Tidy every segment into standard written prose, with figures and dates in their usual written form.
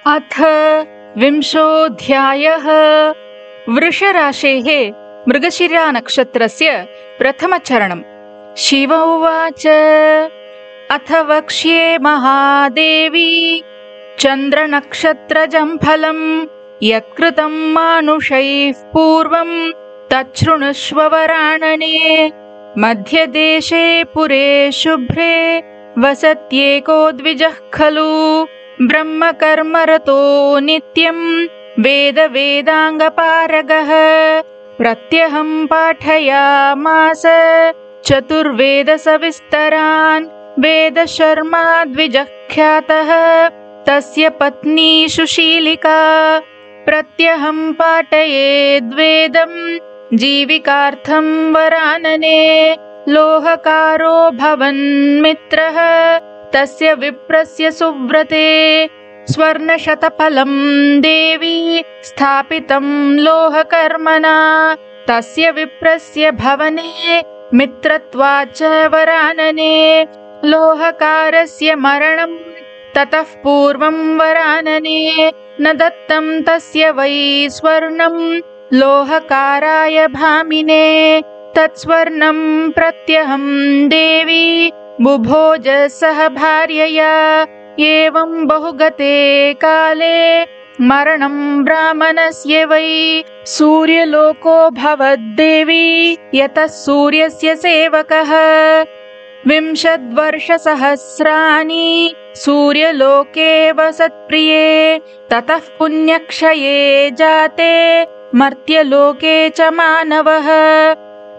अथ विंशोऽध्यायः। वृषराशेः मृगशिरा नक्षत्रस्य प्रथमचरणम्। शिव उवाच। अथ वक्ष्ये महादेवी चन्द्रनक्षत्रजं फलम् यत्कृतं मानुषैः पूर्वं तच्छृणुष्व वरानने। मध्यदेशे पुरे शुभ्रे वसत्येको द्विजः खलु ब्रह्मकर्मरतो नित्यं वेदाङ्गपारगः। प्रत्यहं पाठयामास चतुर्वेदसविस्तरान् वेदशर्मा द्विजः ख्यातः तस्य पत्नी सुशीलिका। प्रत्यहं पाठयेद्वेदं जीविकार्थं वरानने। लोहकारो भवन्मित्रः तस्य विप्रस्य सुव्रते। स्वर्णशतफलं देवी स्थापितं लोहकर्मणा तस्य विप्रस्य भवने मित्रत्वाच्च वरानने। लोहकारस्य मरणं ततः पूर्वं वरानने न दत्तं तस्य वै स्वर्णं लोहकाराय भामिने। तत्स्वर्णं प्रत्यहं देवी बुभोज सह भार्यया। एवं बहुगते काले मरणं ब्राह्मणस्य वै। सूर्यलोको भवद्देवी यतः सूर्यस्य सेवकः। 20 वर्षसहस्राणि सूर्यलोके वसत्प्रिये। ततः पुण्यक्षये जाते मर्त्यलोके च मानवः।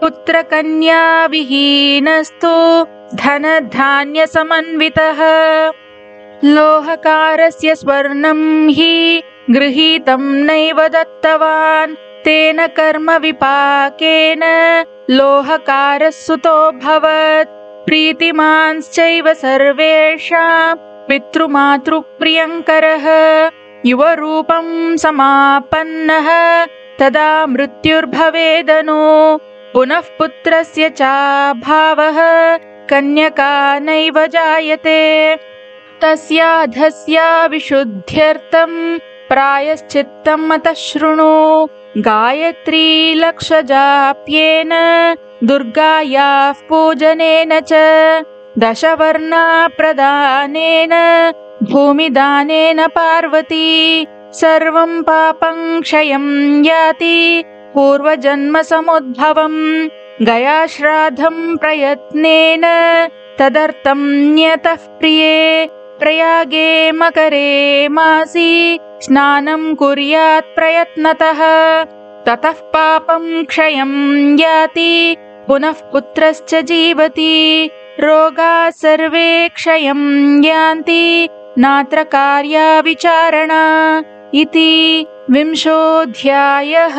पुत्रकन्या विहीनस्तु धनधान्यसमन्वितः। लोहकारस्य स्वर्णं हि गृहीतं नैव दत्तवान्। तेन कर्मविपाकेन लोहकारः सुतोऽभवत्। प्रीतिमांश्चैव सर्वेषां पितृमातृप्रियङ्करः। युवरूपं समापन्नः तदा मृत्युर्भवेदनु। पुनः पुत्रस्य चाभावः कन्यका नैव जायते। तस्याधस्या विशुद्ध्यर्थं प्रायश्चित्तम् अतः शृणु। गायत्री लक्षजाप्येन दुर्गायाः पूजनेन च 10 वर्णा प्रदानेन भूमिदानेन पार्वती। सर्वं पापं क्षयं याति पूर्वजन्म समुद्भवम्। गयाश्राद्धं प्रयत्नेन तदर्थं न्यतः प्रिये। प्रयागे मकरे मासि स्नानं कुर्यात् प्रयत्नतः। ततः पापं क्षयं याति पुनः पुत्रश्च जीवति। रोगाः सर्वे क्षयं यान्ति नात्र कार्या विचारणा। इति 20ोऽध्यायः।